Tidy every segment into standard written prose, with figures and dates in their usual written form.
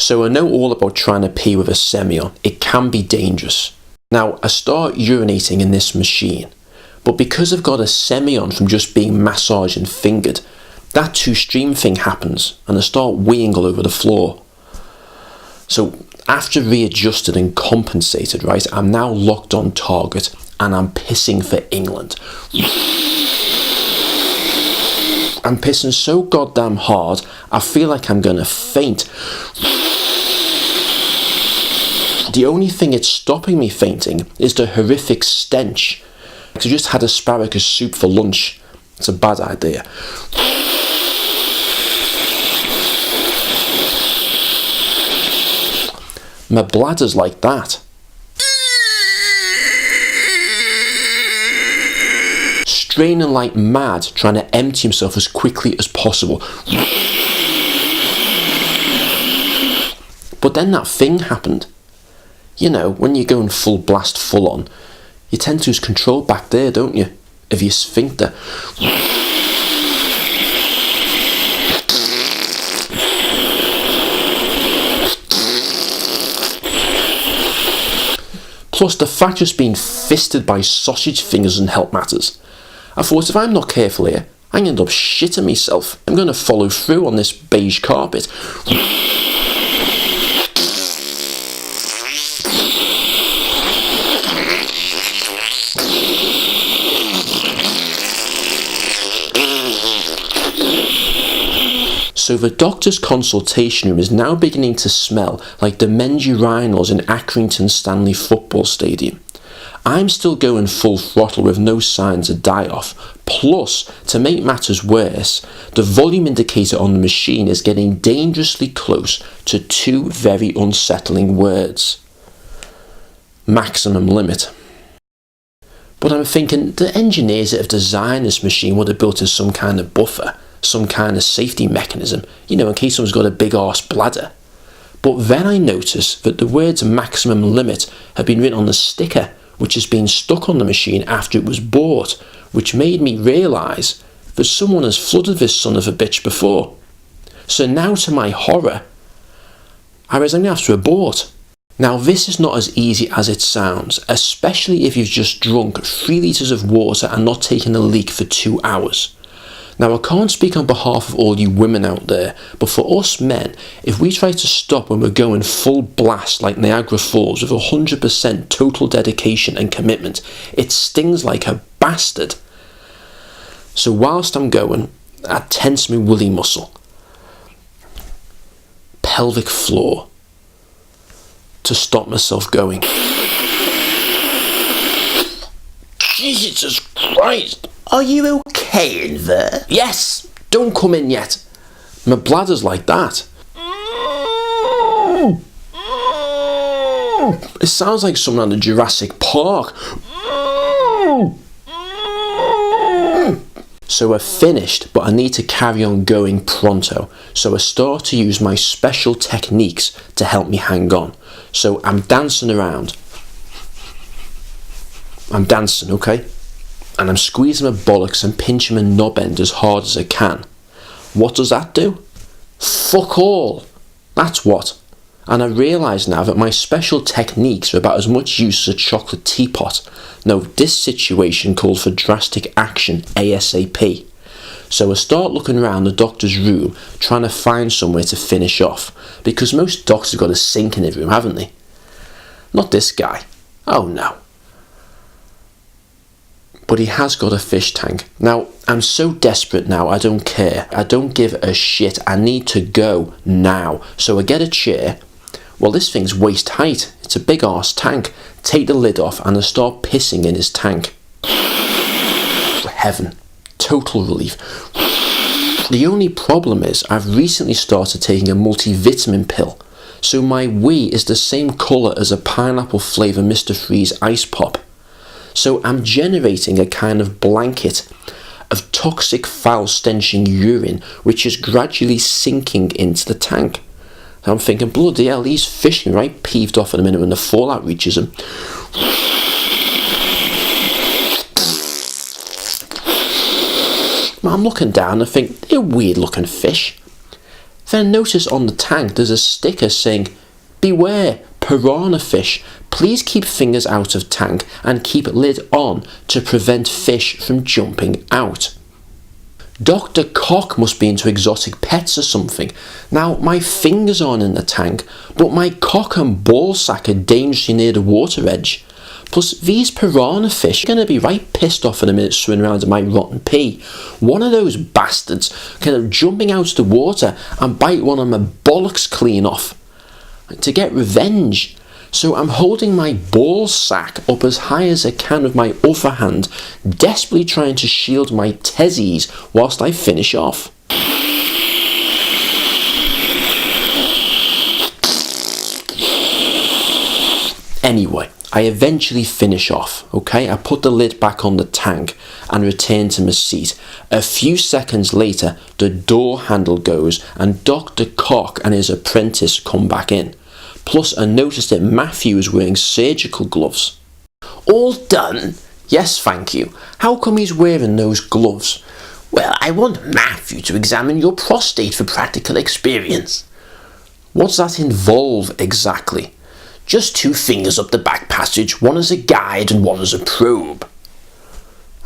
So I know all about trying to pee with a semi-on. It can be dangerous. Now, I start urinating in this machine, but because I've got a semi-on from just being massaged and fingered, that two-stream thing happens and I start weeing all over the floor. So after readjusted and compensated, right, I'm now locked on target and I'm pissing for England. I'm pissing so goddamn hard, I feel like I'm gonna faint. The only thing that's stopping me fainting is the horrific stench. I just had asparagus soup for lunch. It's a bad idea. My bladder's like that. Straining like mad, trying to empty himself as quickly as possible. But then that thing happened. You know, when you're going full blast, full on, you tend to lose control back there, don't you? Of your sphincter. Plus, the fact just being fisted by sausage fingers doesn't help matters. I thought, if I'm not careful here, I'm going to end up shitting myself. I'm going to follow through on this beige carpet. So the doctor's consultation room is now beginning to smell like the men's urinals in Accrington Stanley Football Stadium. I'm still going full throttle with no signs of die-off. Plus, to make matters worse, the volume indicator on the machine is getting dangerously close to two very unsettling words. Maximum limit. But I'm thinking, the engineers that have designed this machine would have built in some kind of buffer, some kind of safety mechanism, you know, in case someone's got a big arse bladder. But then I noticed that the words maximum limit had been written on the sticker, which has been stuck on the machine after it was bought, which made me realise that someone has flooded this son of a bitch before. So now, to my horror, I was going to have to abort. Now, this is not as easy as it sounds, especially if you've just drunk 3 litres of water and not taken a leak for 2 hours. Now, I can't speak on behalf of all you women out there, but for us men, if we try to stop when we're going full blast like Niagara Falls with 100% total dedication and commitment, it stings like a bastard. So whilst I'm going, I tense my woolly muscle, pelvic floor, to stop myself going. Jesus Christ! Are you okay in there? Yes! Don't come in yet. My bladder's like that. It sounds like someone at Jurassic Park. So I've finished, but I need to carry on going pronto. So I start to use my special techniques to help me hang on. So I'm dancing around. I'm dancing, okay? And I'm squeezing my bollocks and pinching my knob end as hard as I can. What does that do? Fuck all. That's what. And I realise now that my special techniques are about as much use as a chocolate teapot. No, this situation called for drastic action ASAP. So I start looking around the doctor's room, trying to find somewhere to finish off, because most doctors have got a sink in their room, haven't they? Not this guy. Oh no. But he has got a fish tank. Now, I'm so desperate now, I don't care. I don't give a shit. I need to go now. So I get a chair. Well, this thing's waist height. It's a big arse tank. Take the lid off and I start pissing in his tank. Heaven. Total relief. The only problem is I've recently started taking a multivitamin pill. So my wee is the same colour as a pineapple flavour Mr. Freeze ice pop. So I'm generating a kind of blanket of toxic foul stenching urine which is gradually sinking into the tank. I'm thinking, bloody hell, he's fishing right peeved off in a minute when the fallout reaches him. I'm looking down and think, they're weird looking fish. Then notice on the tank there's a sticker saying, "Beware, piranha fish. Please keep fingers out of tank and keep lid on to prevent fish from jumping out." Dr. Cock must be into exotic pets or something. Now, my fingers aren't in the tank, but my cock and ball sack are dangerously near the water edge. Plus, these piranha fish are going to be right pissed off in a minute swimming around in my rotten pee. One of those bastards kind of jumping out of the water and bite one of my bollocks clean off. To get revenge. So I'm holding my ball sack up as high as I can with my other hand, desperately trying to shield my tezzies whilst I finish off. Anyway, I eventually finish off, okay? I put the lid back on the tank and return to my seat. A few seconds later, the door handle goes and Dr. Cock and his apprentice come back in. Plus, I noticed that Matthew is wearing surgical gloves. "All done?" "Yes, thank you." "How come he's wearing those gloves?" "Well, I want Matthew to examine your prostate for practical experience." "What's that involve exactly?" "Just 2 fingers up the back passage, one as a guide and one as a probe."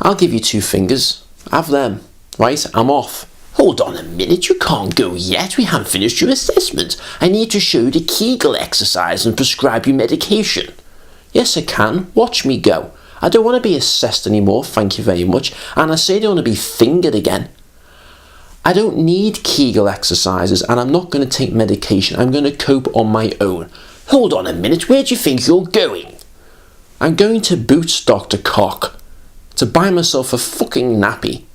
"I'll give you 2 fingers. Have them. Right, I'm off." "Hold on a minute, you can't go yet. We haven't finished your assessment. I need to show you the Kegel exercise and prescribe you medication." "Yes, I can. Watch me go. I don't want to be assessed anymore, thank you very much. And I say I don't want to be fingered again. I don't need Kegel exercises and I'm not going to take medication. I'm going to cope on my own." "Hold on a minute, where do you think you're going?" "I'm going to Boots, Dr. Cock, to buy myself a fucking nappy."